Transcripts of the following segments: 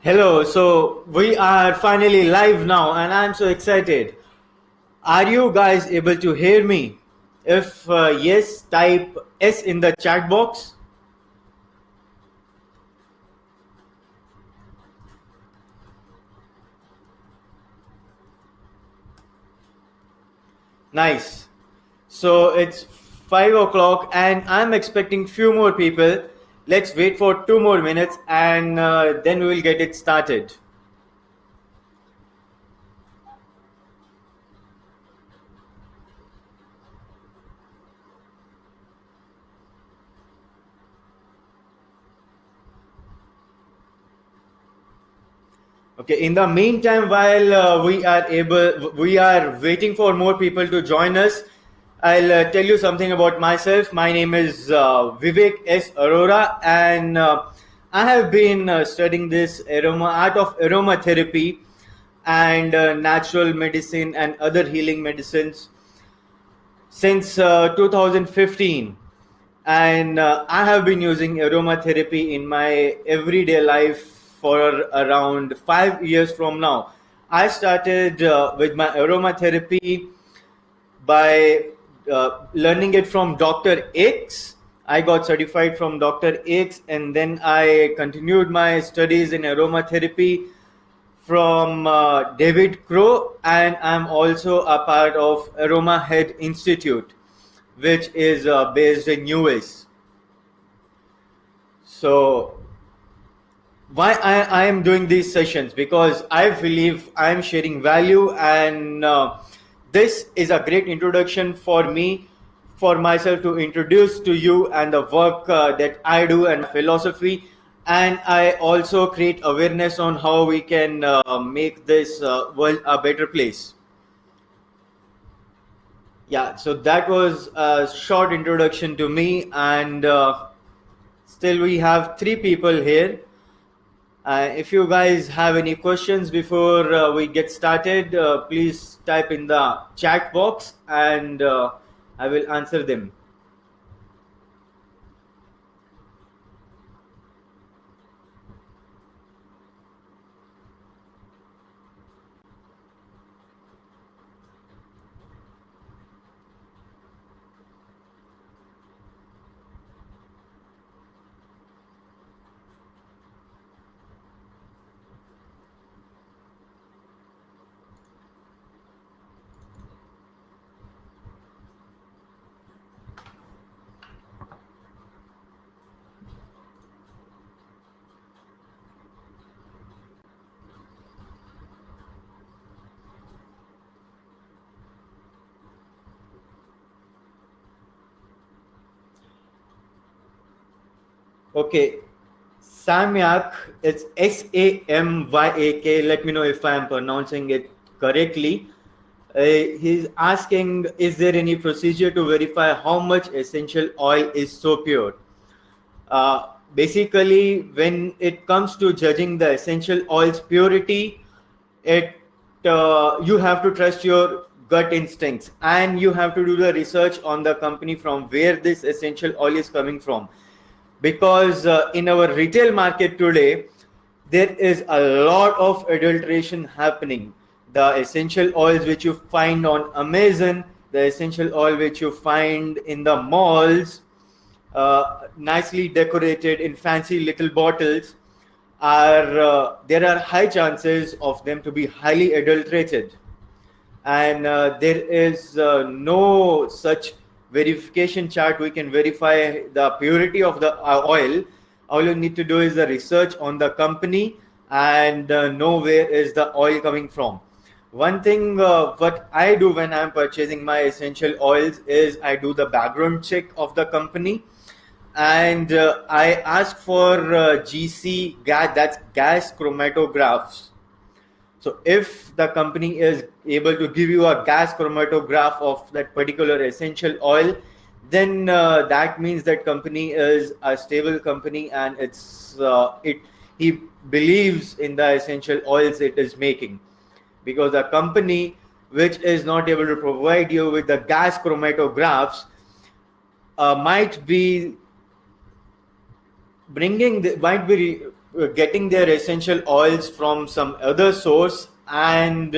Hello, so we are finally live now and I'm so excited. Are you guys able to hear me? If yes, type S in the chat box. Nice. So it's 5 o'clock and I'm expecting few more people. Let's wait for 2 more minutes and then we will get it started. Okay, in the meantime, while we are waiting for more people to join us, I'll tell you something about myself. My name is Vivek S. Arora, and I have been studying this art of aromatherapy and natural medicine and other healing medicines since 2015. And I have been using aromatherapy in my everyday life for around 5 years from now. I started with my aromatherapy by learning it from Dr. X. I got certified from Dr. X, and then I continued my studies in aromatherapy from David Crow, and I'm also a part of Aroma Head Institute, which is based in US. So why I am doing these sessions, because I believe I am sharing value, and this is a great introduction for me, for myself to introduce to you and the work that I do and philosophy. And I also create awareness on how we can make this world a better place. Yeah, so that was a short introduction to me, and still we have three people here. If you guys have any questions before we get started, please type in the chat box and I will answer them. Okay, Samyak, it's Samyak. Let me know if I am pronouncing it correctly. He's asking, is there any procedure to verify how much essential oil is so pure? Basically, when it comes to judging the essential oil's purity, it you have to trust your gut instincts, and you have to do the research on the company from where this essential oil is coming from, because in our retail market today there is a lot of adulteration happening. The essential oils which you find on Amazon, the essential oil which you find in the malls, nicely decorated in fancy little bottles, are there are high chances of them to be highly adulterated, and there is no such verification chart we can verify the purity of the oil. All you need to do is the research on the company and know where is the oil coming from. One thing what I do when I'm purchasing my essential oils is I do the background check of the company, and I ask for GC gas, that's gas chromatographs. So if the company is able to give you a gas chromatograph of that particular essential oil, then that means that company is a stable company, and he believes in the essential oils it is making. Because a company which is not able to provide you with the gas chromatographs might be getting their essential oils from some other source and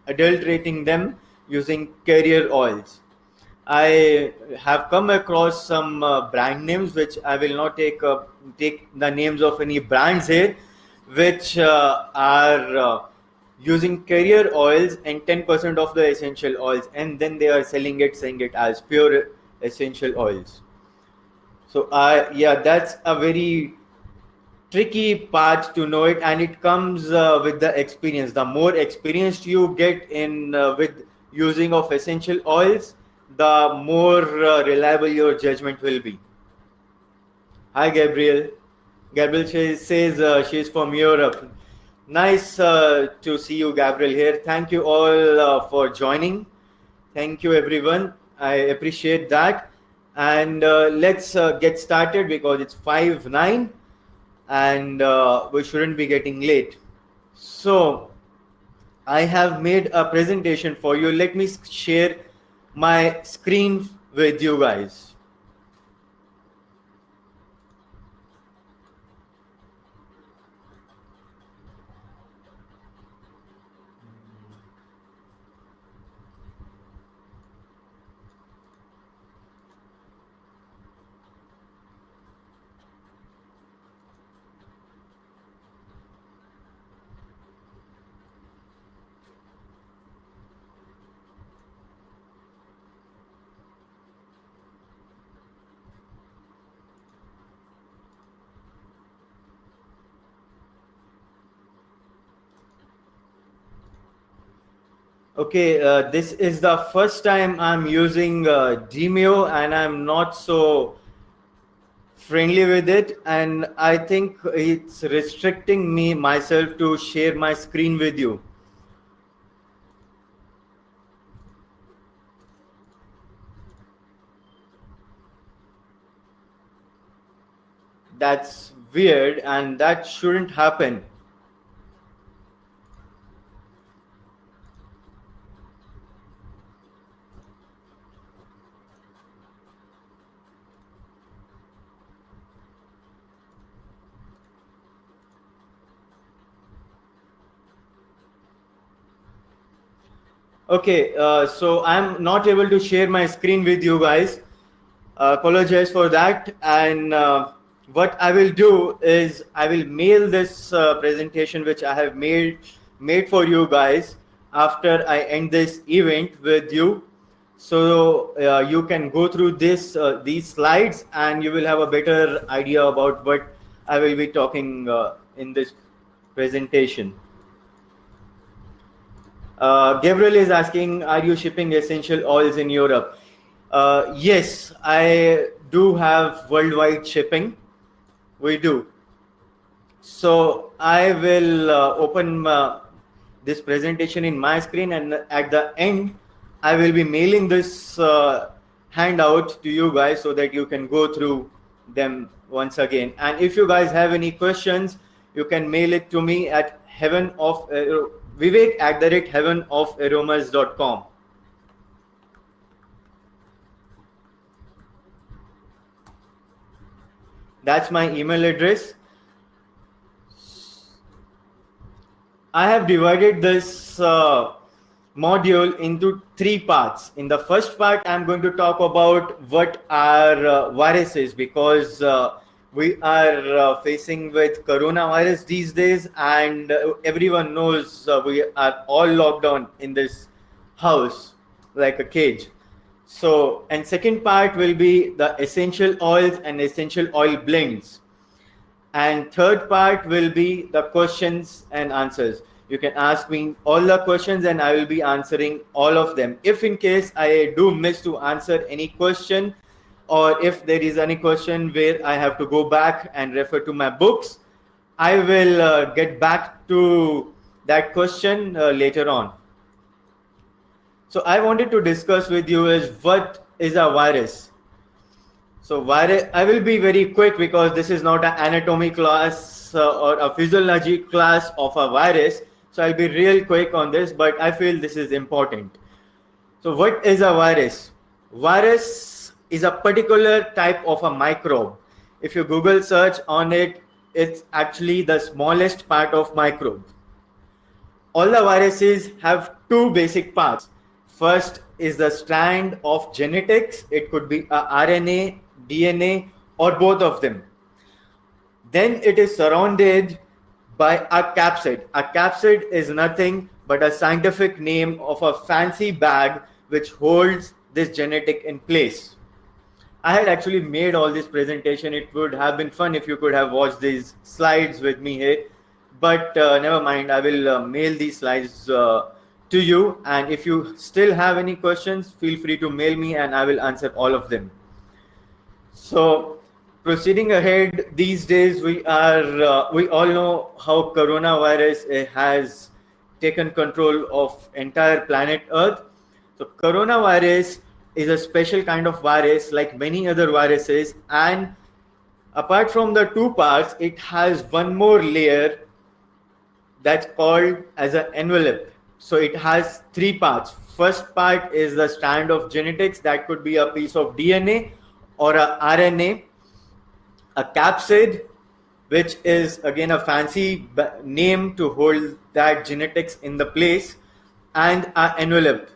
adulterating them using carrier oils. I have come across some brand names, which I will not take the names of any brands here, which are using carrier oils and 10% of the essential oils, and then they are selling it, saying it as pure essential oils. So, yeah, that's a very tricky part to know it, and it comes with the experience. The more experienced you get in with using of essential oils, the more reliable your judgment will be. Hi, Gabriel. Gabriel says she's from Europe. Nice to see you, Gabriel, here. Thank you all for joining. Thank you, everyone. I appreciate that. And let's get started because it's 5:09 and we shouldn't be getting late. So, I have made a presentation for you. Let me share my screen with you guys. Okay, this is the first time I'm using Gmail and I'm not so friendly with it, and I think it's restricting me myself to share my screen with you. That's weird and that shouldn't happen. Okay, so I'm not able to share my screen with you guys. Apologize for that. And what I will do is I will mail this presentation which I have made for you guys after I end this event with you. So you can go through these slides and you will have a better idea about what I will be talking in this presentation. Gabriel is asking, are you shipping essential oils in Europe? Yes, I do have worldwide shipping. We do. So I will open this presentation in my screen, and at the end, I will be mailing this handout to you guys so that you can go through them once again. And if you guys have any questions, you can mail it to me at Vivek@heavenofaromas.com. That's my email address. I have divided this module into three parts. In the first part, I'm going to talk about what are viruses, because we are facing with coronavirus these days, and everyone knows we are all locked down in this house like a cage. So, and second part will be the essential oils and essential oil blends. And third part will be the questions and answers. You can ask me all the questions and I will be answering all of them. If in case I do miss to answer any question, or if there is any question where I have to go back and refer to my books, I will get back to that question later on. So I wanted to discuss with you is what is a virus. So virus, I will be very quick because this is not an anatomy class or a physiology class of a virus. So I'll be real quick on this, but I feel this is important. So what is a virus? Virus is a particular type of a microbe. If you Google search on it, it's actually the smallest part of microbe. All the viruses have two basic parts. First is the strand of genetics. It could be a RNA, DNA, or both of them. Then it is surrounded by a capsid. A capsid is nothing but a scientific name of a fancy bag which holds this genetic in place. I had actually made all this presentation. It would have been fun if you could have watched these slides with me here. But never mind, I will mail these slides to you. And if you still have any questions, feel free to mail me and I will answer all of them. So proceeding ahead, these days we all know how coronavirus has taken control of entire planet Earth. So coronavirus is a special kind of virus like many other viruses, and apart from the two parts, it has one more layer that's called as an envelope. So it has three parts. First part is the strand of genetics, that could be a piece of DNA or a RNA, a capsid, which is again a fancy name to hold that genetics in the place, and an envelope.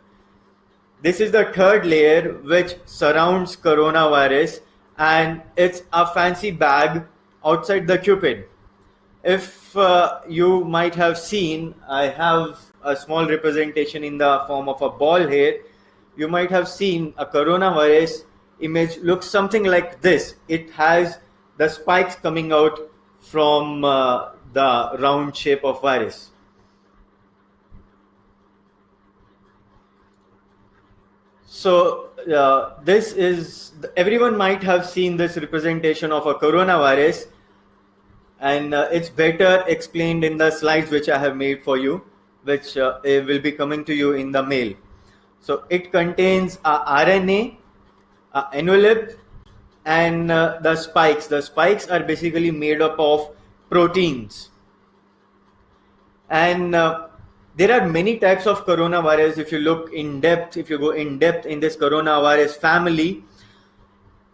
This is the third layer which surrounds coronavirus, and it's a fancy bag outside the cupid. If you might have seen, I have a small representation in the form of a ball here. You might have seen a coronavirus image looks something like this. It has the spikes coming out from the round shape of virus. So this is, everyone might have seen this representation of a coronavirus, and it's better explained in the slides which I have made for you, which will be coming to you in the mail. So it contains a RNA, a envelope, and the spikes. The spikes are basically made up of proteins. And there are many types of coronavirus. If you look in depth, if you go in depth in this coronavirus family,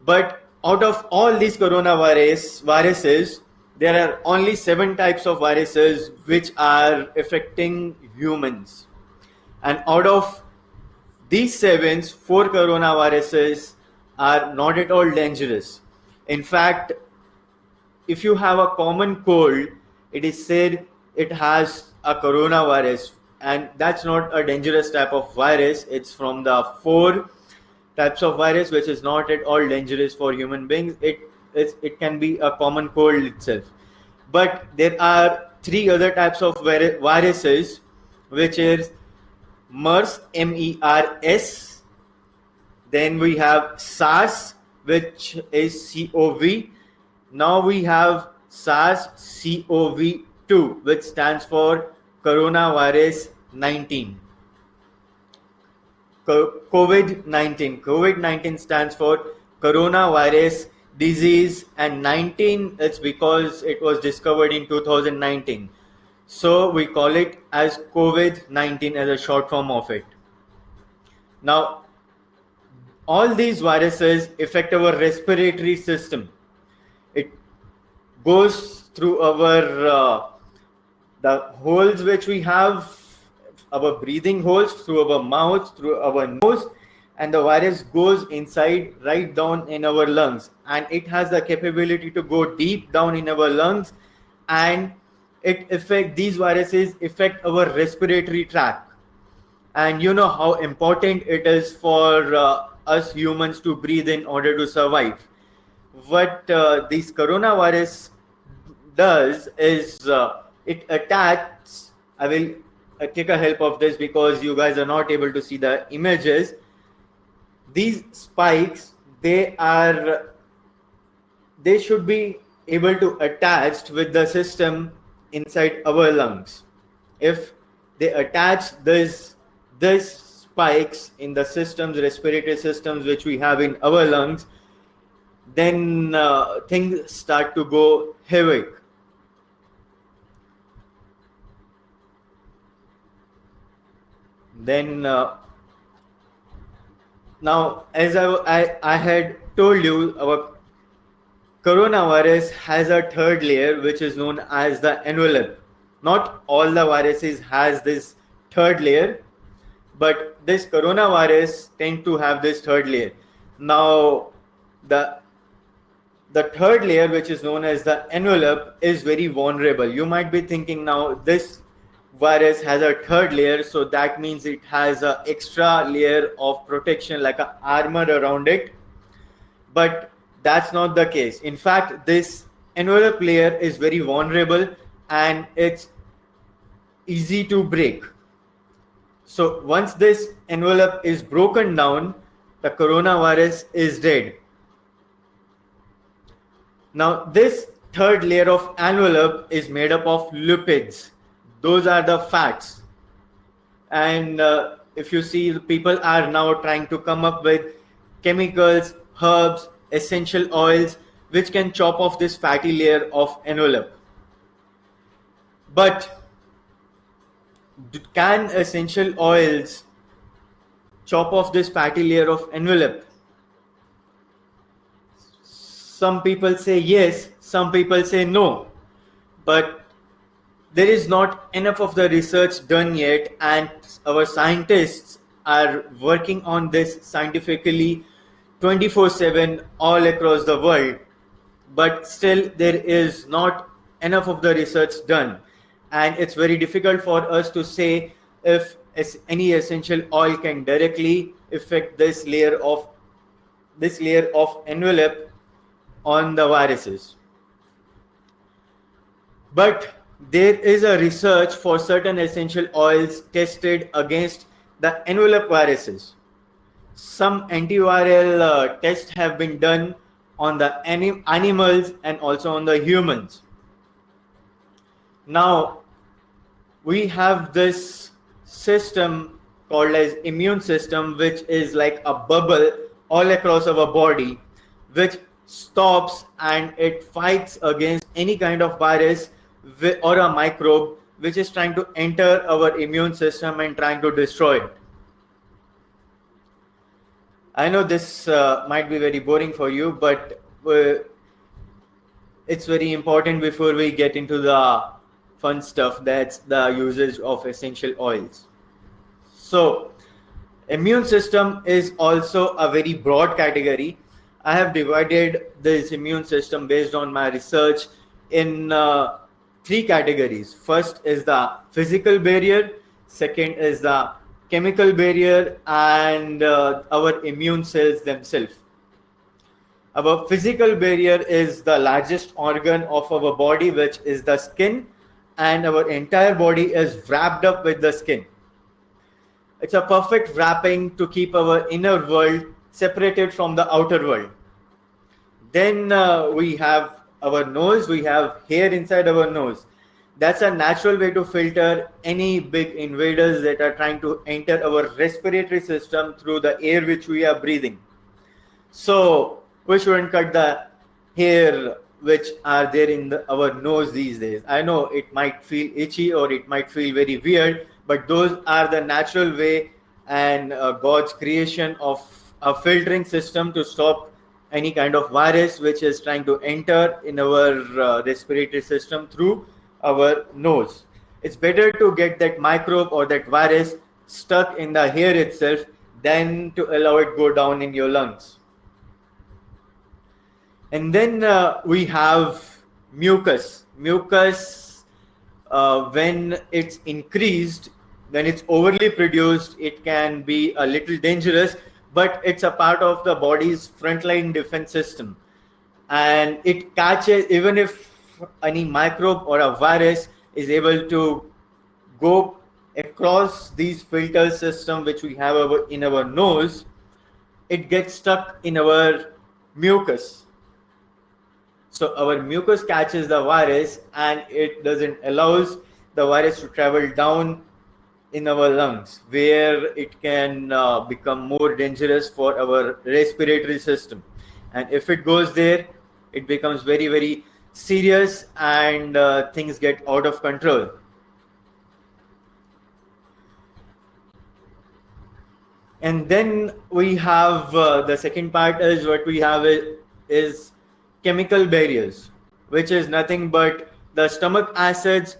but out of all these viruses, there are only 7 types of viruses which are affecting humans. And out of these 7, 4 coronaviruses are not at all dangerous. In fact, if you have a common cold, it is said it has a coronavirus, and that's not a dangerous type of virus. It's from the 4 types of virus which is not at all dangerous for human beings. It can be a common cold itself. But there are 3 other types of viruses, which is MERS, MERS. Then we have SARS, which is COV. Now we have SARS-CoV-2, which stands for coronavirus 19. COVID-19. COVID-19 stands for coronavirus disease, and 19 it's because it was discovered in 2019. So we call it as COVID-19 as a short form of it. Now, all these viruses affect our respiratory system. It goes through our the holes which we have, our breathing holes, through our mouth, through our nose, and the virus goes inside, right down in our lungs, and it has the capability to go deep down in our lungs, and these viruses affect our respiratory tract. And you know how important it is for us humans to breathe in order to survive. What this coronavirus does is it attacks. I will take a help of this because you guys are not able to see the images. These spikes, they should be able to attach with the system inside our lungs. If they attach this spikes in the systems, respiratory systems which we have in our lungs, then things start to go havoc. Then now, as I had told you, our coronavirus has a third layer which is known as the envelope. Not all the viruses has this third layer, but this coronavirus tend to have this third layer. Now, the the third layer, which is known as the envelope, is very vulnerable. You might be thinking now this virus has a third layer, so that means it has an extra layer of protection like a armor around it, but that's not the case. In fact, this envelope layer is very vulnerable and it's easy to break. So once this envelope is broken down, the coronavirus is dead. Now, this third layer of envelope is made up of lipids. Those are the fats. And if you see, people are now trying to come up with chemicals, herbs, essential oils, which can chop off this fatty layer of envelope. But can essential oils chop off this fatty layer of envelope? Some people say yes, some people say no, but there is not enough of the research done yet, and our scientists are working on this scientifically 24/7 all across the world, but still there is not enough of the research done, and it's very difficult for us to say if any essential oil can directly affect this layer of envelope on the viruses. But there is a research for certain essential oils tested against the envelope viruses. Some antiviral tests have been done on the animals and also on the humans. Now, we have this system called as immune system, which is like a bubble all across our body, which stops and it fights against any kind of virus or a microbe which is trying to enter our immune system and trying to destroy it. I know this might be very boring for you, but it's very important before we get into the fun stuff. That's the usage of essential oils. So, immune system is also a very broad category. I have divided this immune system based on my research in three categories. First is the physical barrier, second is the chemical barrier, and our immune cells themselves. Our physical barrier is the largest organ of our body, which is the skin, and our entire body is wrapped up with the skin. It's a perfect wrapping to keep our inner world separated from the outer world. Then we have our nose, we have hair inside our nose. That's a natural way to filter any big invaders that are trying to enter our respiratory system through the air which we are breathing. So we shouldn't cut the hair which are there in our nose these days. I know it might feel itchy or it might feel very weird, but those are the natural way and God's creation of a filtering system to stop any kind of virus which is trying to enter in our respiratory system through our nose. It's better to get that microbe or that virus stuck in the hair itself than to allow it go down in your lungs. And then we have mucus. Mucus, when it's increased, when it's overly produced, it can be a little dangerous, but it's a part of the body's frontline defense system. And it catches, even if any microbe or a virus is able to go across these filter system which we have in our nose, it gets stuck in our mucus. So our mucus catches the virus and it doesn't allows the virus to travel down in our lungs, where it can become more dangerous for our respiratory system. And if it goes there, it becomes very, very serious and things get out of control. And then we have the second part is what we have is chemical barriers, which is nothing but the stomach acids,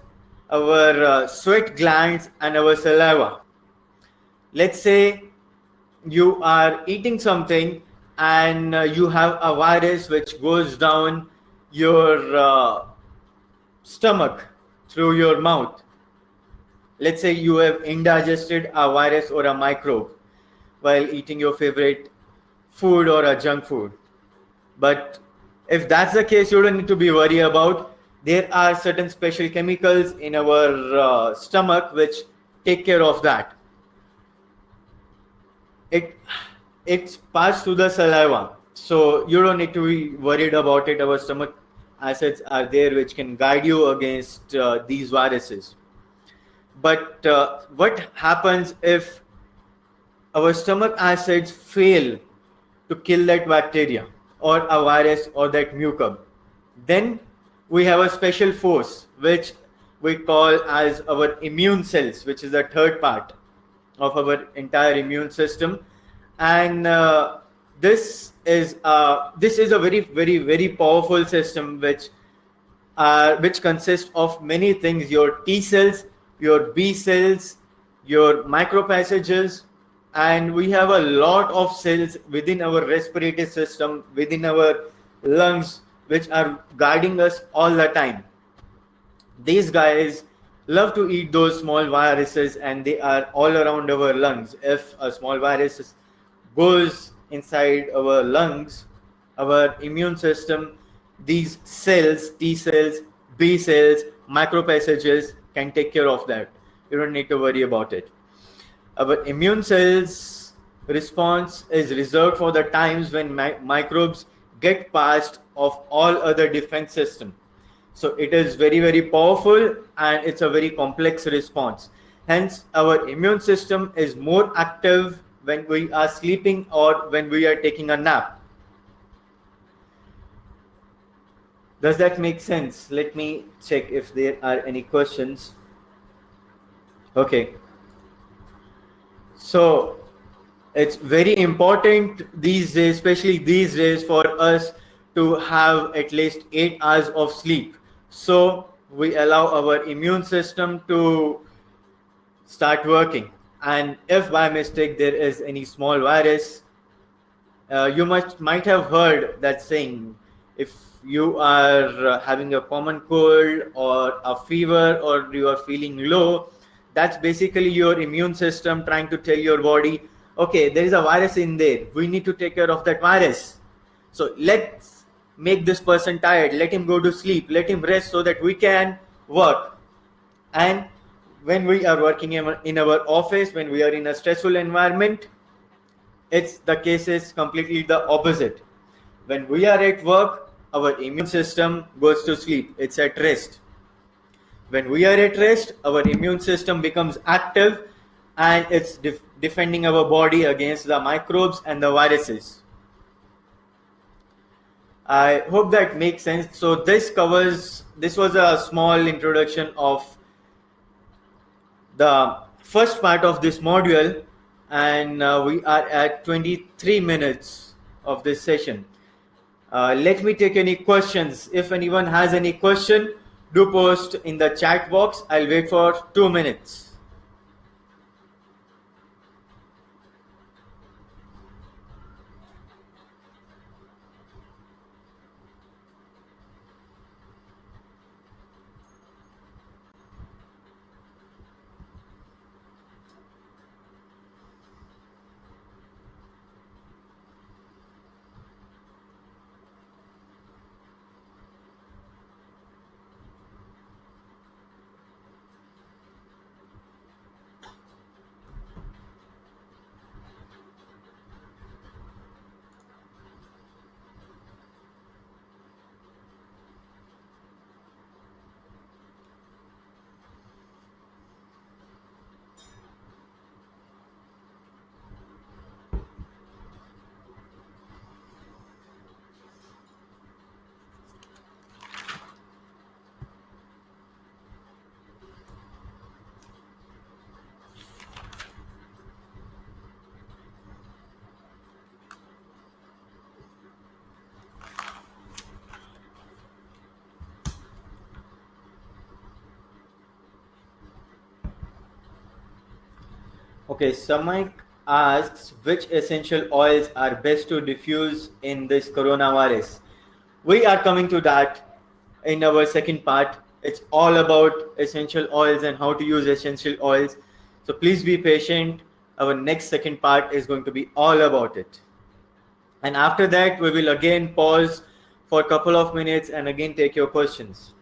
our sweat glands, and our saliva. Let's say you are eating something and you have a virus which goes down your stomach through your mouth. Let's say you have indigested a virus or a microbe while eating your favorite food or a junk food. But if that's the case, you don't need to be worried about. There are certain special chemicals in our stomach which take care of that. It it's passed through the saliva, so you don't need to be worried about it. Our stomach acids are there which can guide you against these viruses. But what happens if our stomach acids fail to kill that bacteria or a virus or that mucus? Then we have a special force which we call as our immune cells, which is the third part of our entire immune system. And this is a very powerful system which consists of many things: your T cells, your B cells, your micropassages, and we have a lot of cells within our respiratory system, within our lungs, which are guiding us all the time. These guys love to eat those small viruses, and they are all around our lungs. If a small virus goes inside our lungs, our immune system, these cells, T cells, B cells, macrophages can take care of that. You don't need to worry about it. Our immune cells response is reserved for the times when microbes get past of all other defense system. So it is very powerful, and it's a very complex response. Hence, our immune system is more active when we are sleeping or when we are taking a nap. Does that make sense? Let me check if there are any questions. Okay. So it's very important these days, especially these days, for us to have at least 8 hours of sleep. So we allow our immune system to start working. And if by mistake there is any small virus, you might have heard that saying: if you are having a common cold or a fever or you are feeling low, that's basically your immune system trying to tell your body, okay, there is a virus in there, we need to take care of that virus. So let's make this person tired, let him go to sleep, let him rest so that we can work. And when we are working in our office, when we are in a stressful environment, it's the case is completely the opposite. When we are at work, our immune system goes to sleep, it's at rest. When we are at rest, our immune system becomes active, and it's defending our body against the microbes and the viruses. I hope that makes sense. So this was a small introduction of the first part of this module, and we are at 23 minutes of this session. Let me take any questions. If anyone has any question, do post in the chat box. I'll wait for 2 minutes. Okay, Samik asks which essential oils are best to diffuse in this coronavirus. We are coming to that in our second part. It's all about essential oils and how to use essential oils. So please be patient. Our next second part is going to be all about it. And after that, we will again pause for a couple of minutes and again take your questions.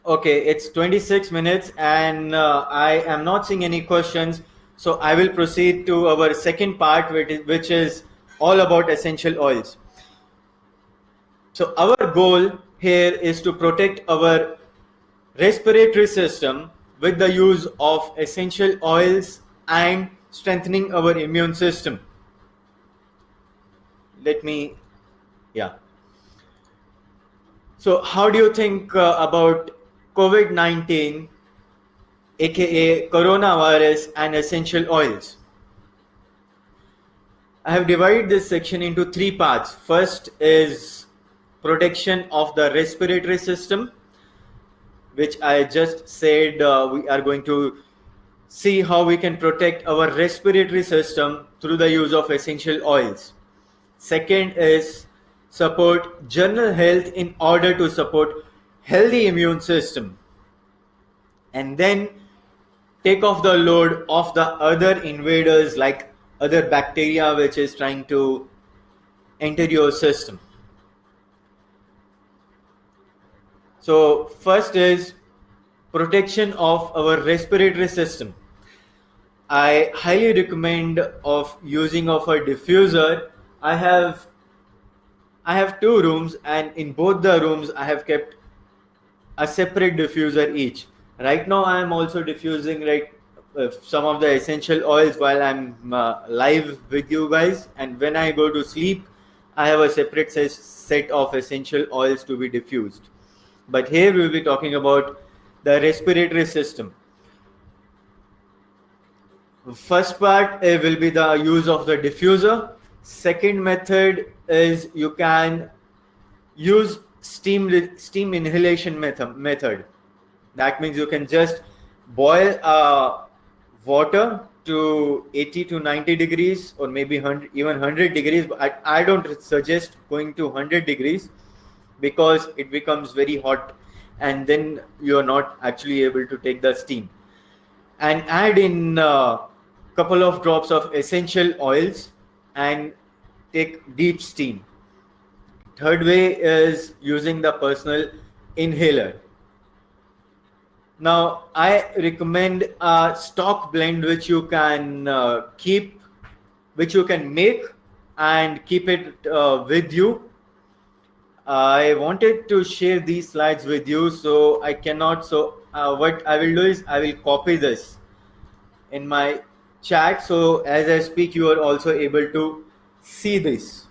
Okay, it's 26 minutes and I am not seeing any questions. So I will proceed to our second part, which is all about essential oils. So our goal here is to protect our respiratory system with the use of essential oils and strengthening our immune system. Yeah. So how do you think about COVID-19, aka coronavirus, and essential oils? I have divided this section into three parts. First is protection of the respiratory system, which I just said we are going to see how we can protect our respiratory system through the use of essential oils. Second is support general health in order to support healthy immune system. And then take off the load of the other invaders like other bacteria which is trying to enter your system. So first is protection of our respiratory system. I highly recommend of using of a diffuser. I have two rooms, and in both the rooms I have kept a separate diffuser each. Right now I am also diffusing some of the essential oils while I'm live with you guys, and when I go to sleep I have a separate set of essential oils to be diffused. But here we will be talking about the respiratory system. First part will be the use of the diffuser. Second method is you can use steam inhalation method. That means you can just boil water to 80 to 90 degrees or maybe 100, even 100 degrees. But I don't suggest going to 100 degrees because it becomes very hot and then you are not actually able to take the steam. And add in a couple of drops of essential oils and take deep steam. Third way is using the personal inhaler. Now, I recommend a stock blend which you can which you can make and keep it with you. I wanted to share these slides with you, so I cannot. So what I will do is I will copy this in my chat. So as I speak, you are also able to see this.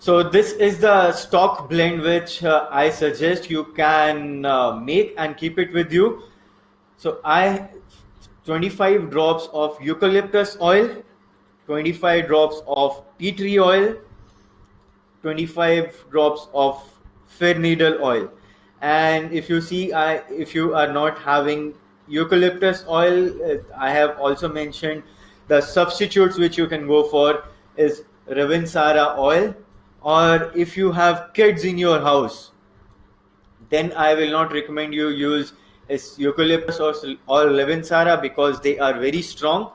So this is the stock blend which I suggest you can make and keep it with you. So I 25 drops of eucalyptus oil, 25 drops of tea tree oil, 25 drops of fir needle oil. And if you see, if you are not having eucalyptus oil, I have also mentioned the substitutes which you can go for is Ravinsara oil, Or if you have kids in your house, then I will not recommend you use eucalyptus or Levinsara, because they are very strong,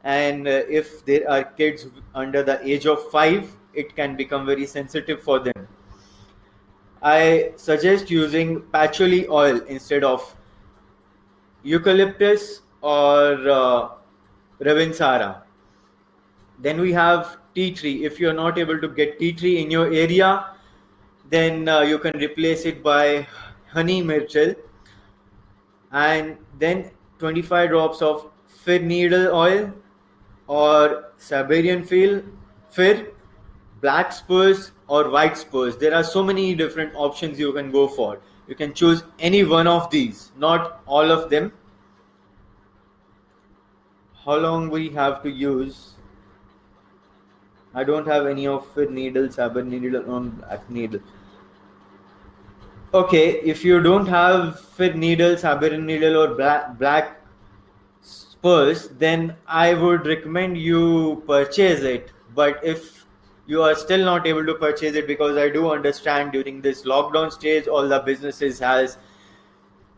and if there are kids under the age of 5, it can become very sensitive for them. I suggest using patchouli oil instead of eucalyptus or Ravinsara. Then we have tea tree. If you're not able to get tea tree in your area, then you can replace it by honey myrtle, and then 25 drops of fir needle oil or Siberian fir, black spurs or white spurs. There are so many different options you can go for. You can choose any one of these, not all of them. How long we have to use? I don't have any of fir needle, Siberian needle, on black needle. Okay, if you don't have fir needle, Siberian needle, or black spurs, then I would recommend you purchase it. But if you are still not able to purchase it, because I do understand during this lockdown stage all the businesses has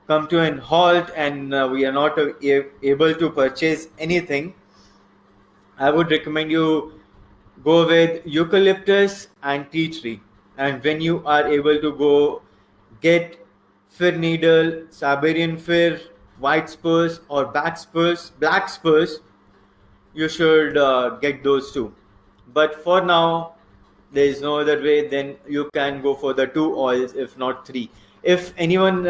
come to an halt, and we are not able to purchase anything, I would recommend you go with eucalyptus and tea tree. And when you are able to go get fir needle, Siberian fir, white spurs or black spurs, you should get those two. But for now, there is no other way. Then you can go for the two oils, if not three. If anyone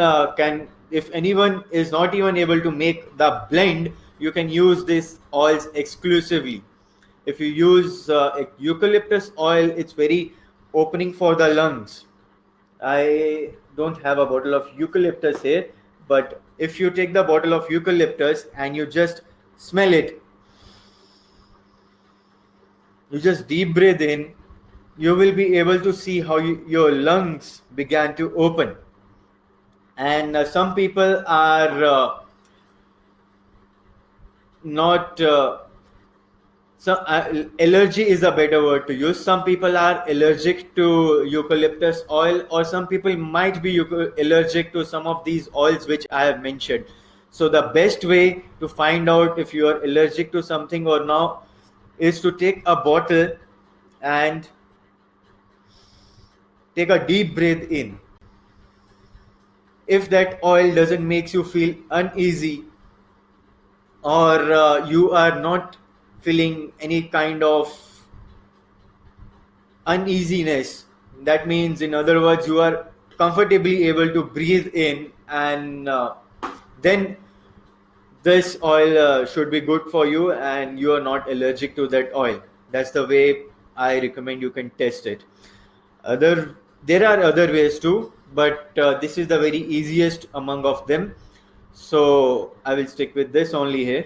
is not even able to make the blend, you can use these oils exclusively. If you use eucalyptus oil, it's very opening for the lungs. I don't have a bottle of eucalyptus here, but if you take the bottle of eucalyptus and you just smell it, you just deep breathe in, you will be able to see how your lungs began to open. And some people are not so allergy is a better word to use. Some people are allergic to eucalyptus oil, or some people might be allergic to some of these oils which I have mentioned. So the best way to find out if you are allergic to something or not is to take a bottle and take a deep breath in. If that oil doesn't make you feel uneasy, or you are not feeling any kind of uneasiness, that means, in other words, you are comfortably able to breathe in, and then this oil should be good for you, and you are not allergic to that oil. That's the way I recommend you can test it. There are other ways too, but this is the very easiest among of them, so I will stick with this only here.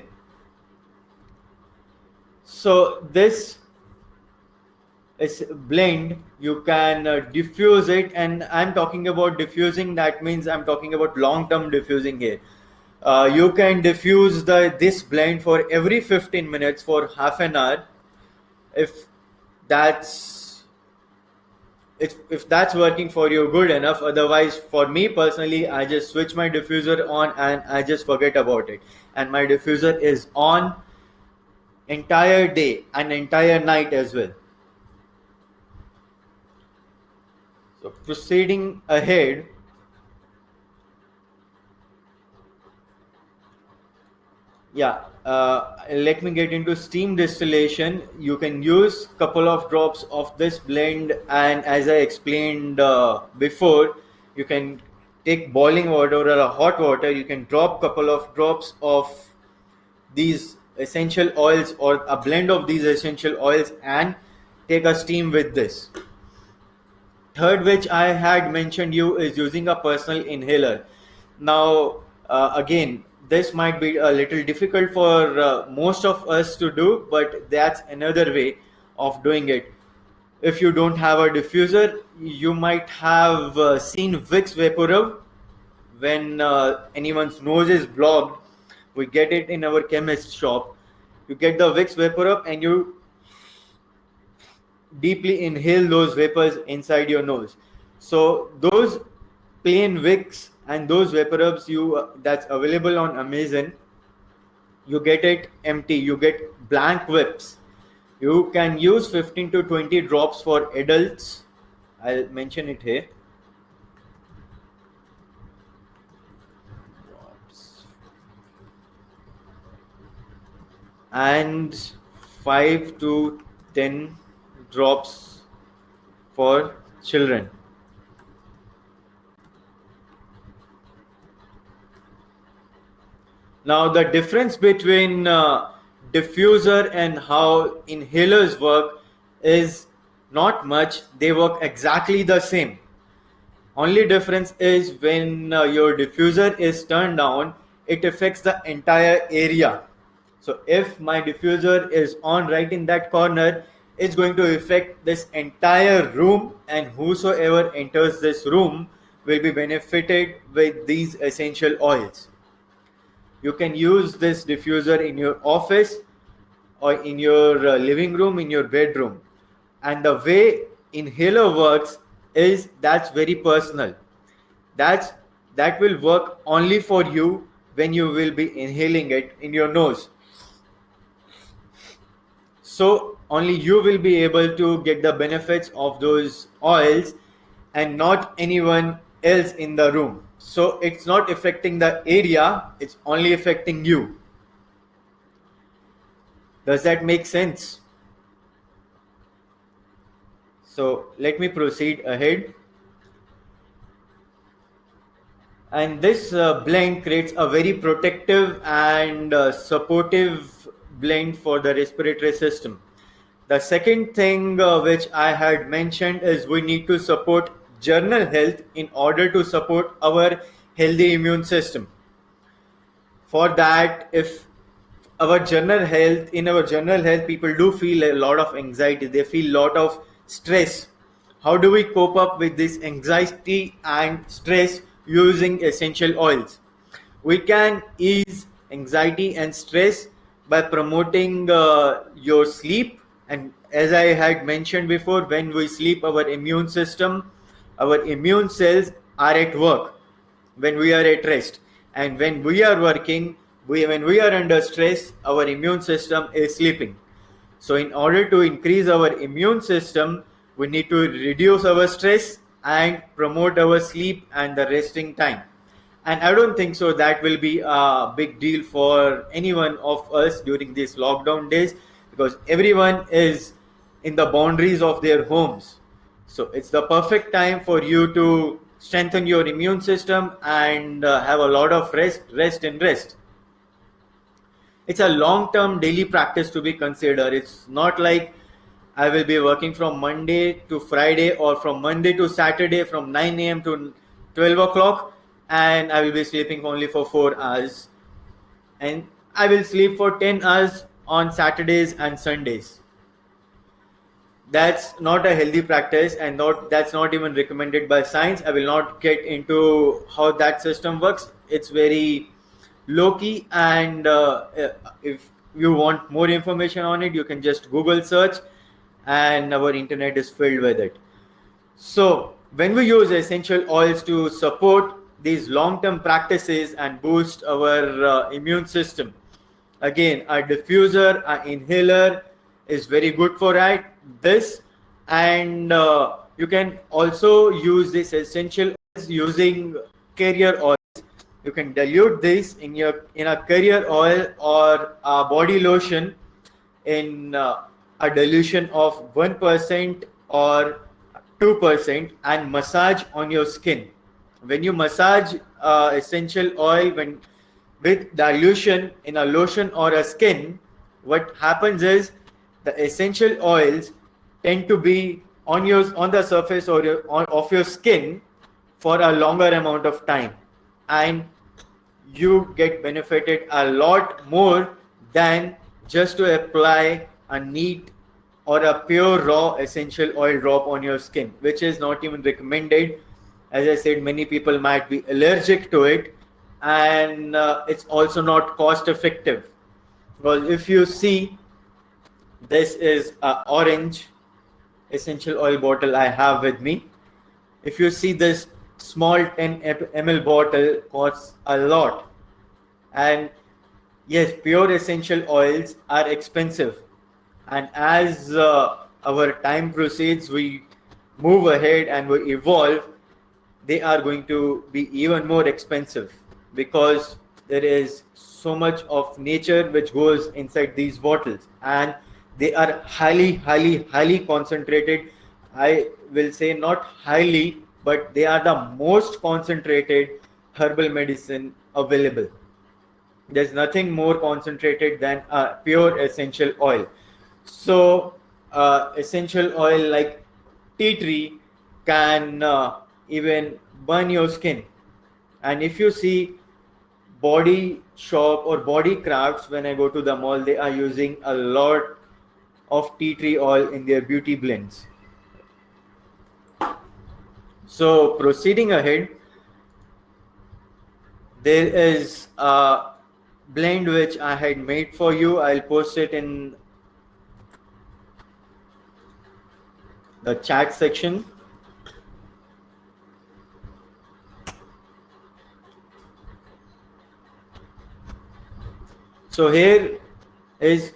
So this is blend, you can diffuse it, and I'm talking about diffusing, that means I'm talking about long term diffusing here. You can diffuse this blend for every 15 minutes for half an hour, if that's if that's working for you, good enough. Otherwise, for me personally, I just switch my diffuser on and I just forget about it, and my diffuser is on entire day and entire night as well. So proceeding ahead, yeah, let me get into steam distillation. You can use couple of drops of this blend, and as I explained before, you can take boiling water or a hot water. You can drop couple of drops of these essential oils or a blend of these essential oils and take a steam with this. Third, which I had mentioned you, is using a personal inhaler. Now, again, this might be a little difficult for most of us to do, but that's another way of doing it. If you don't have a diffuser, you might have seen Vicks VapoRub. When anyone's nose is blocked, we get it in our chemist shop. You get the Vicks VapoRub and you deeply inhale those vapors inside your nose. So those plain wicks and those vapor rubs that's available on Amazon, you get it empty, you get blank whips. You can use 15 to 20 drops for adults. I'll mention it here. And 5 to 10 drops for children. Now the difference between diffuser and how inhalers work is not much. They work exactly the same. Only difference is when your diffuser is turned down, it affects the entire area. So if my diffuser is on right in that corner, it's going to affect this entire room, and whosoever enters this room will be benefited with these essential oils. You can use this diffuser in your office or in your living room, in your bedroom. And the way inhaler works is that's very personal. That will work only for you when you will be inhaling it in your nose. So only you will be able to get the benefits of those oils and not anyone else in the room. So it's not affecting the area, it's only affecting you. Does that make sense? So let me proceed ahead. And this blend creates a very protective and supportive blend for the respiratory system. The second thing which I had mentioned is we need to support general health in order to support our healthy immune system. For that, if our general health, in our general health, people do feel a lot of anxiety, they feel a lot of stress. How do we cope up with this anxiety and stress using essential oils? We can ease anxiety and stress by promoting your sleep. And as I had mentioned before, when we sleep, our immune system, our immune cells are at work when we are at rest. And when we are working, when we are under stress, our immune system is sleeping. So in order to increase our immune system, we need to reduce our stress and promote our sleep and the resting time. And I don't think so that will be a big deal for anyone of us during these lockdown days, because everyone is in the boundaries of their homes. So it's the perfect time for you to strengthen your immune system and have a lot of rest. It's a long-term daily practice to be considered. It's not like I will be working from Monday to Friday or from Monday to Saturday from 9 a.m. to 12 o'clock, and I will be sleeping only for 4 hours. And I will sleep for 10 hours on Saturdays and Sundays. That's not a healthy practice, and that's not even recommended by science. I will not get into how that system works. It's very low-key, and if you want more information on it, you can just Google search, and our internet is filled with it. So when we use essential oils to support these long-term practices and boost our immune system, again, a diffuser, an inhaler is very good for this. And you can also use this essential oils using carrier oils. You can dilute this in a carrier oil or a body lotion in a dilution of 1% or 2% and massage on your skin. When you massage essential oil with dilution in a lotion or a skin, what happens is the essential oils tend to be on the surface of your skin for a longer amount of time, and you get benefited a lot more than just to apply a neat or a pure raw essential oil drop on your skin, which is not even recommended. As I said, many people might be allergic to it, and it's also not cost effective. Well, if you see, this is orange essential oil bottle I have with me. If you see this small 10 ml bottle costs a lot. And yes, pure essential oils are expensive. And as our time proceeds, we move ahead and we evolve, they are going to be even more expensive because there is so much of nature which goes inside these bottles, and they are highly concentrated. I will say not highly, but they are the most concentrated herbal medicine available. There's nothing more concentrated than a pure essential oil. So essential oil like tea tree can even burn your skin. And if you see body shop or body crafts, when I go to the mall, they are using a lot of tea tree oil in their beauty blends. So proceeding ahead, there is a blend which I had made for you. I'll post it in the chat section. So here is,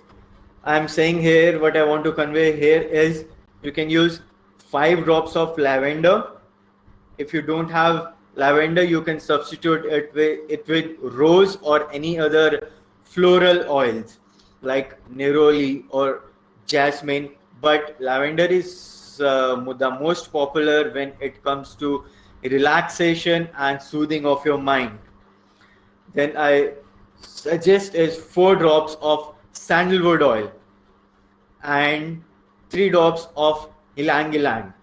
I'm saying here, what I want to convey here is you can use 5 drops of lavender. If you don't have lavender, you can substitute it with rose or any other floral oils like neroli or jasmine. But lavender is the most popular when it comes to relaxation and soothing of your mind. Then I suggest is 4 drops of sandalwood oil and 3 drops of ylang ylang.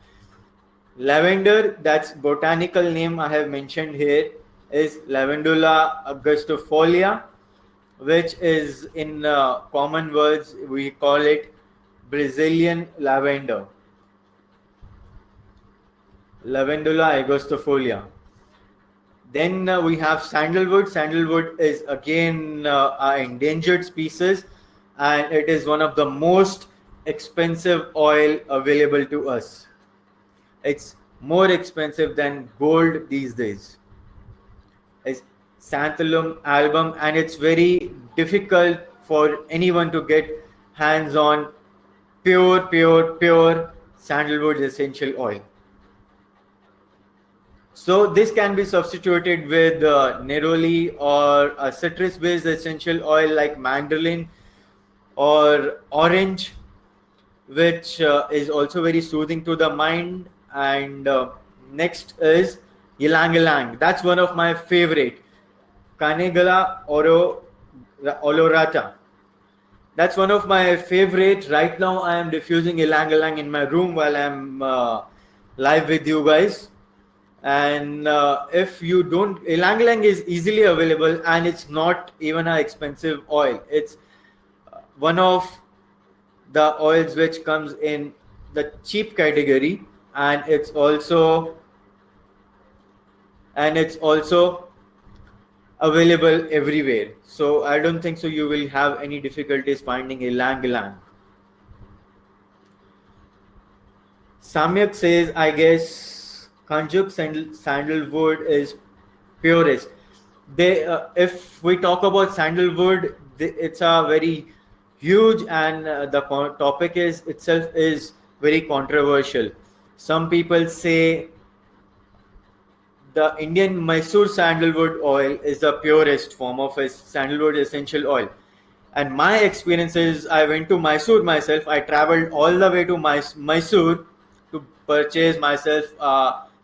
Lavender, that's botanical name I have mentioned here, is Lavandula augustifolia, which is in common words we call it Brazilian lavender. Lavandula augustifolia. Then we have sandalwood. Sandalwood is again an endangered species, and it is one of the most expensive oil available to us. It's more expensive than gold these days. It's Xanthalum album, and it's very difficult for anyone to get hands on pure sandalwood essential oil. So this can be substituted with neroli or a citrus-based essential oil like mandarin or orange, which is also very soothing to the mind. And next is ylang ylang. That's one of my favorite. Canigala olorata. That's one of my favorite. Right now I am diffusing ylang ylang in my room while I'm live with you guys. And if you don't, ylang ylang is easily available, and it's not even an expensive oil. It's one of the oils which comes in the cheap category, and it's also available everywhere. So I don't think so you will have any difficulties finding ylang ylang. Samyak says, I guess Kanjuk sandalwood is purest. If we talk about sandalwood, it's a very huge, and the topic itself is very controversial. Some people say the Indian Mysore sandalwood oil is the purest form of a sandalwood essential oil. And my experience is, I went to Mysore myself. I traveled all the way to Mysore to purchase myself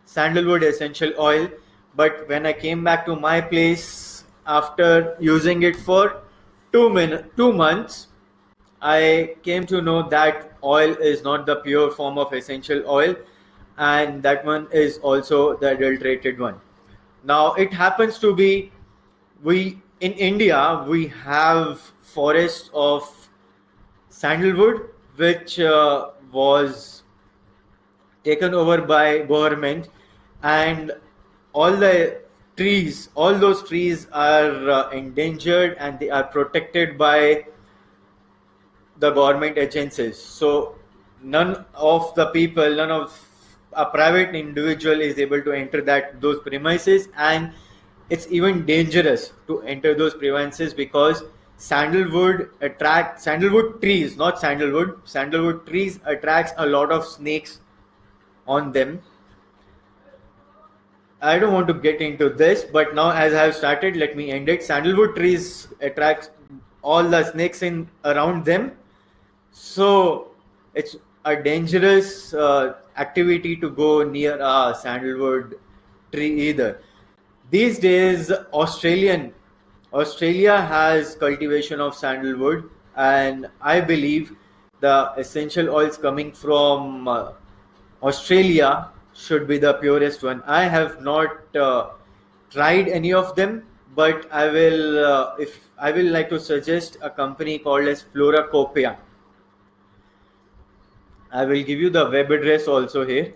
sandalwood essential oil. But when I came back to my place after using it for 2 months, I came to know that oil is not the pure form of essential oil, and that one is also the adulterated one. Now it happens to be, in India we have forests of sandalwood which was taken over by government, and all those trees are endangered, and they are protected by the government agencies. So none of the people, none of a private individual is able to enter those premises, and it's even dangerous to enter those premises because sandalwood trees, not sandalwood trees attracts a lot of snakes on them. I don't want to get into this, but now as I have started, let me end it. Sandalwood trees attracts all the snakes in around them, so it's a dangerous activity to go near a sandalwood tree either. These days, Australia has cultivation of sandalwood, and I believe the essential oils coming from Australia should be the purest one. I have not tried any of them, but I will. If I will like to suggest a company called as Floracopia. I will give you the web address also here.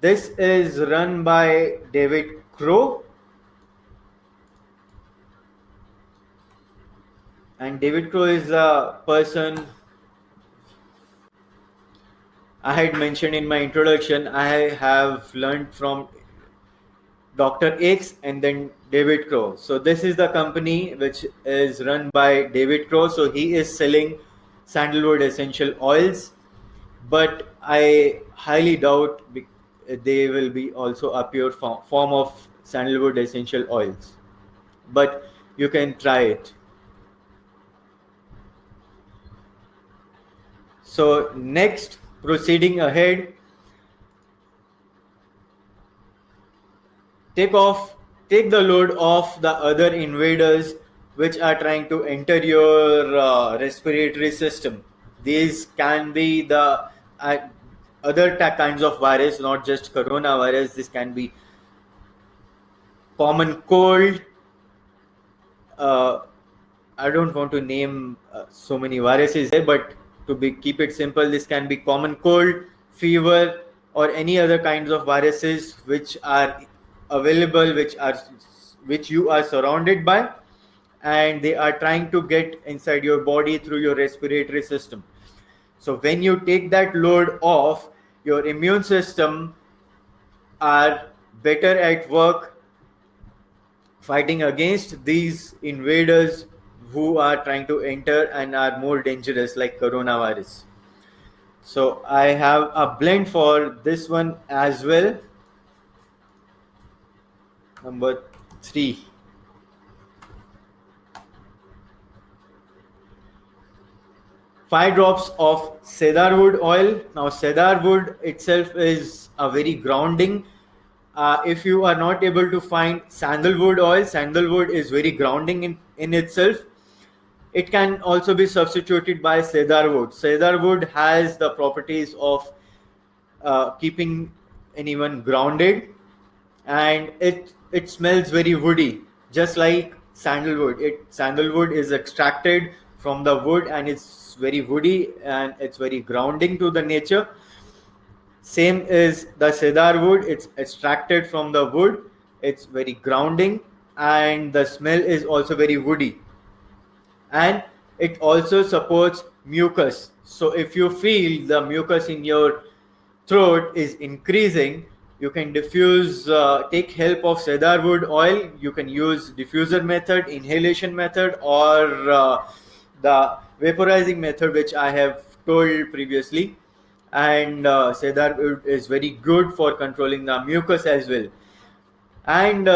This is run by David Crow, and David Crow is a person I had mentioned in my introduction. I have learned from Dr. X and then David Crow. So this is the company which is run by David Crow. So he is selling sandalwood essential oils, but I highly doubt they will be also a pure form of sandalwood essential oils. But you can try it. So next, proceeding ahead, take the load off the other invaders which are trying to enter your respiratory system. These can be the other kinds of virus, not just coronavirus. This can be common cold. I don't want to name so many viruses here, but keep it simple, this can be common cold, fever, or any other kinds of viruses which are available, which you are surrounded by, and they are trying to get inside your body through your respiratory system. So when you take that load off, your immune system are better at work fighting against these invaders who are trying to enter and are more dangerous, like coronavirus. So I have a blend for this one as well. Number 3. Five drops of cedarwood oil. Now cedarwood itself is a very grounding. If you are not able to find sandalwood oil, sandalwood is very grounding in itself. It can also be substituted by cedarwood. Cedarwood has the properties of keeping anyone grounded, and it smells very woody, just like sandalwood. Sandalwood is extracted from the wood, and it's very woody and it's very grounding to the nature. Same is the cedarwood. It's extracted from the wood. It's very grounding, and the smell is also very woody. And it also supports mucus. So if you feel the mucus in your throat is increasing, you can take help of cedarwood oil. You can use diffuser method, inhalation method, or the vaporizing method, which I have told previously. And cedarwood is very good for controlling the mucus as well. And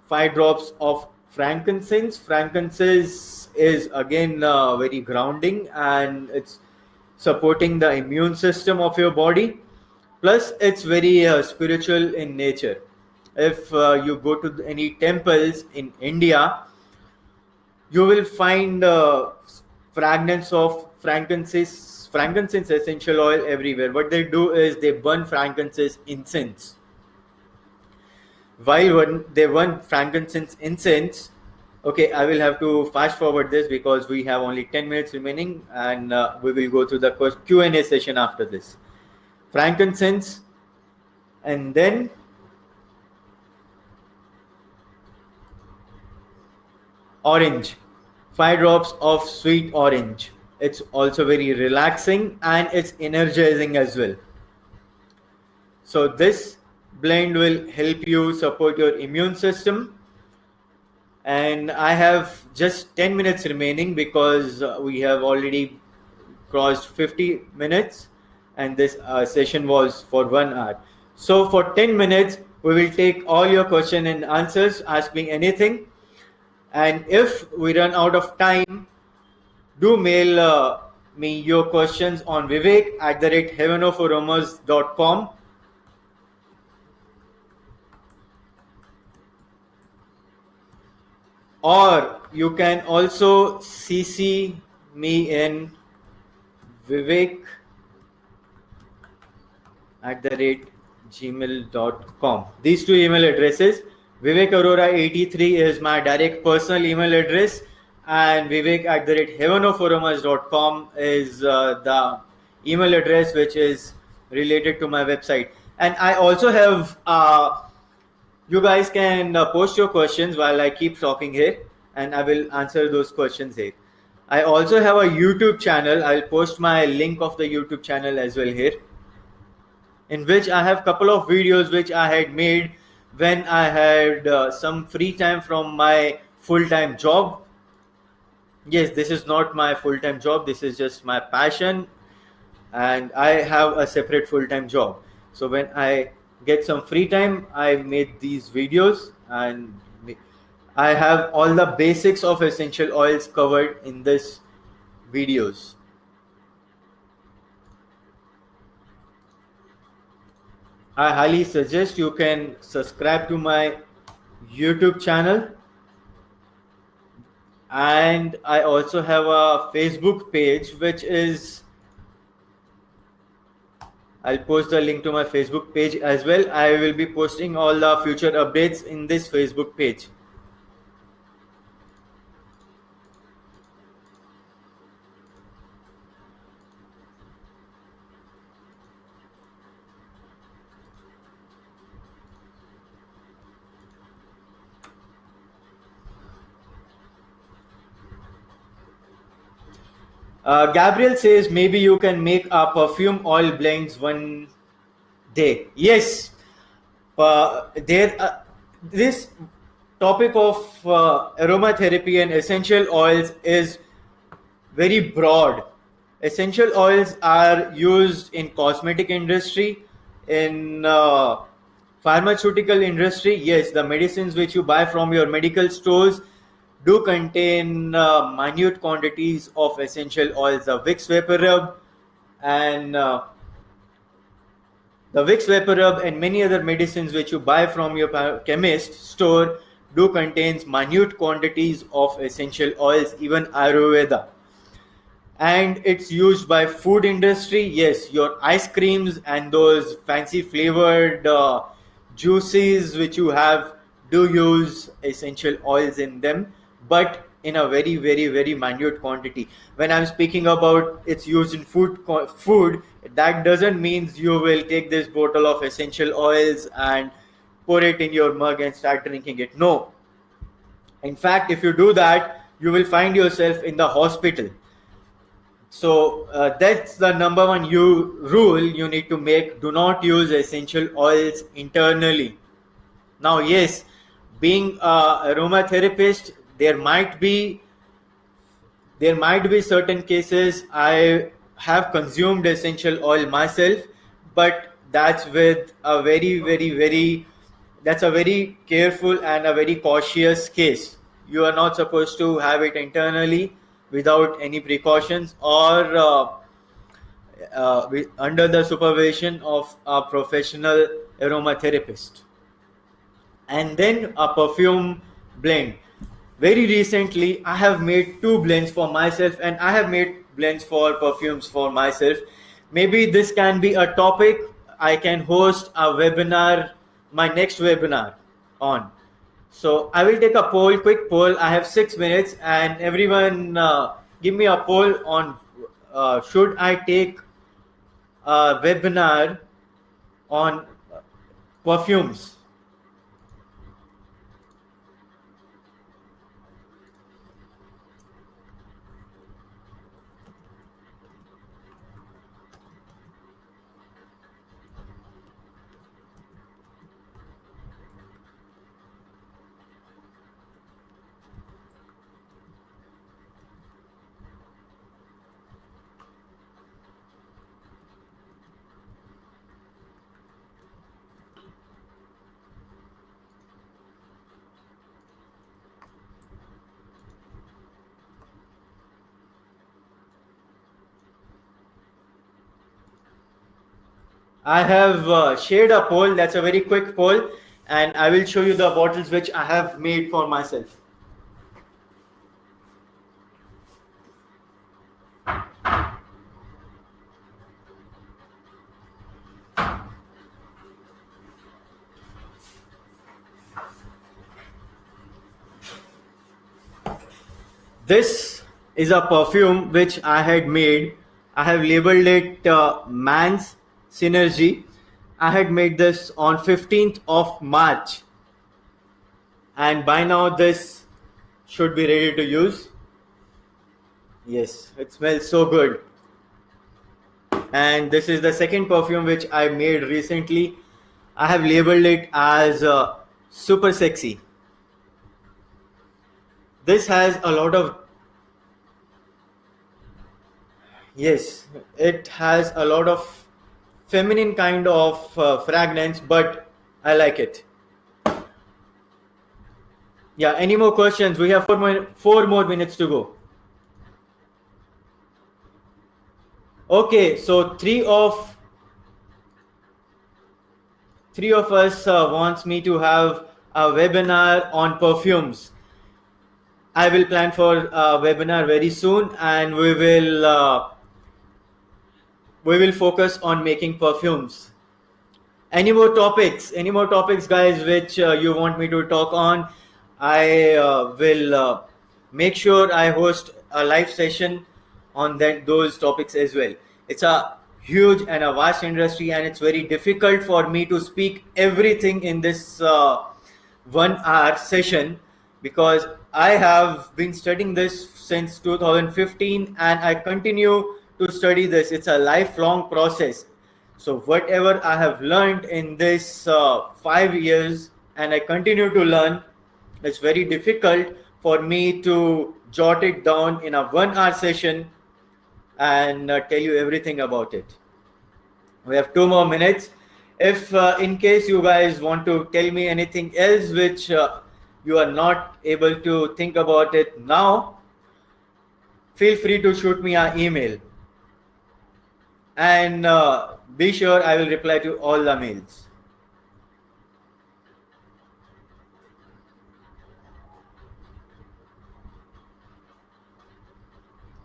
5 drops of frankincense. Frankincense is again very grounding, and it's supporting the immune system of your body. Plus, it's very spiritual in nature. If you go to any temples in India, you will find fragments of frankincense essential oil everywhere. What they do is they burn frankincense incense. While they burn frankincense incense, okay, I will have to fast forward this because we have only 10 minutes remaining, and we will go to the Q&A session after this. Frankincense And then orange, 5 drops of sweet orange. It's also very relaxing and it's energizing as well. So this blend will help you support your immune system. And I have just 10 minutes remaining because we have already crossed 50 minutes and this session was for 1 hour. So for 10 minutes, we will take all your question and answers, ask me anything. And if we run out of time, do mail me your questions on vivek@heavenofaromas.com. Or you can also CC me in vivek@gmail.com. These two email addresses. Vivek Arora 83 is my direct personal email address, and vivek@heavenofaromas.com is the email address which is related to my website. And I also have you guys can post your questions while I keep talking here, and I will answer those questions here. I also have a YouTube channel. I'll post my link of the YouTube channel as well here, in which I have a couple of videos which I had made when I had some free time from my full-time job. Yes, this is not my full-time job. This is just my passion, and I have a separate full-time job. So when I get some free time, I made these videos, and I have all the basics of essential oils covered in this videos. I highly suggest you can subscribe to my YouTube channel, and I also have a Facebook page which is, I'll post the link to my Facebook page as well. I will be posting all the future updates in this Facebook page. Gabriel says maybe you can make a perfume oil blends one day. Yes, this topic of aromatherapy and essential oils is very broad. Essential oils are used in cosmetic industry, in pharmaceutical industry. Yes, the medicines which you buy from your medical stores do contain minute quantities of essential oils. And the Vicks Vapor Rub and many other medicines which you buy from your chemist store do contains minute quantities of essential oils, even Ayurveda. And it's used by food industry. Yes, your ice creams and those fancy flavored juices which you have do use essential oils in them, but in a very, very, very minute quantity. When I'm speaking about it's used in food, that doesn't mean you will take this bottle of essential oils and pour it in your mug and start drinking it. No. In fact, if you do that, you will find yourself in the hospital. So that's the number one rule you need to make. Do not use essential oils internally. Now, yes, being an aromatherapist, there might be certain cases I have consumed essential oil myself, but that's with a very, very, very, that's a very careful and a very cautious case. You are not supposed to have it internally without any precautions, or under the supervision of a professional aromatherapist. And then a perfume blend. Very recently, I have made 2 blends for myself, and I have made blends for perfumes for myself. Maybe this can be a topic I can host a webinar, my next webinar on. So I will take a poll, quick poll. I have 6 minutes, and everyone give me a poll on should I take a webinar on Perfumes. I have shared a poll. That's a very quick poll, and I will show you the bottles which I have made for myself. This is a perfume which I had made. I have labeled it Man's Synergy. I had made this on 15th of March, and by now this should be ready to use. Yes, it smells so good. And this is the second perfume which I made recently. I have labeled it as Super Sexy. This has a lot of, yes, it has a lot of feminine kind of fragrance, but I like it. Yeah, any more questions? We have 4 more minutes to go. Okay, so three of us wants me to have a webinar on perfumes. I will plan for a webinar very soon, and we will focus on making perfumes. Any more topics, guys, which you want me to talk on? I will make sure I host a live session on those topics as well. It's a huge and a vast industry, and it's very difficult for me to speak everything in this 1 hour session, because I have been studying this since 2015 and I continue to study this. It's a lifelong process. So whatever I have learned in this 5 years, and I continue to learn, it's very difficult for me to jot it down in a 1 hour session and tell you everything about it. We have 2 more minutes. If in case you guys want to tell me anything else which you are not able to think about it now, feel free to shoot me an email. And be sure I will reply to all the mails.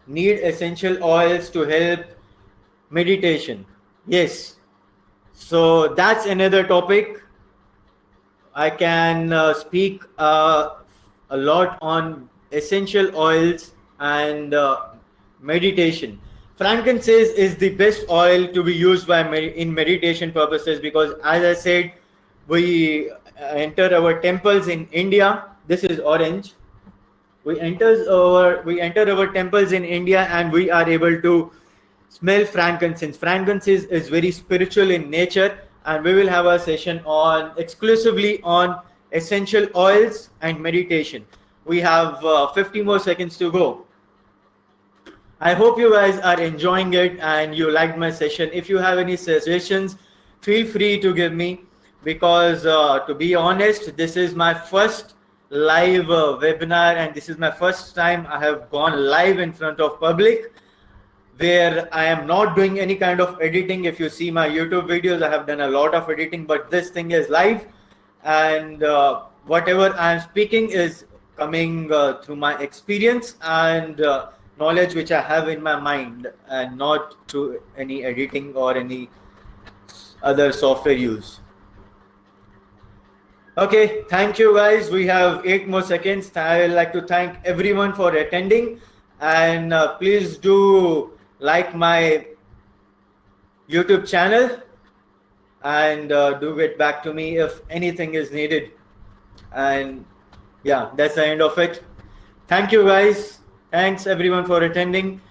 Need essential oils to help meditation. Yes. So that's another topic. I can speak a lot on essential oils and meditation. Frankincense is the best oil to be used in meditation purposes, because, as I said, we enter our temples in India. This is orange. We enter our temples in India, and we are able to smell frankincense. Frankincense is very spiritual in nature, and we will have a session exclusively on essential oils and meditation. We have 50 more seconds to go. I hope you guys are enjoying it and you liked my session. If you have any suggestions, feel free to give me, because to be honest, this is my first live webinar, and this is my first time I have gone live in front of public, where I am not doing any kind of editing. If you see my YouTube videos, I have done a lot of editing, but this thing is live, and whatever I am speaking is coming through my experience and knowledge which I have in my mind, and not through any editing or any other software use. Okay, thank you guys. We have 8 more seconds. I would like to thank everyone for attending, and please do like my YouTube channel, and do get back to me if anything is needed. And yeah, that's the end of it. Thank you, guys. Thanks everyone for attending.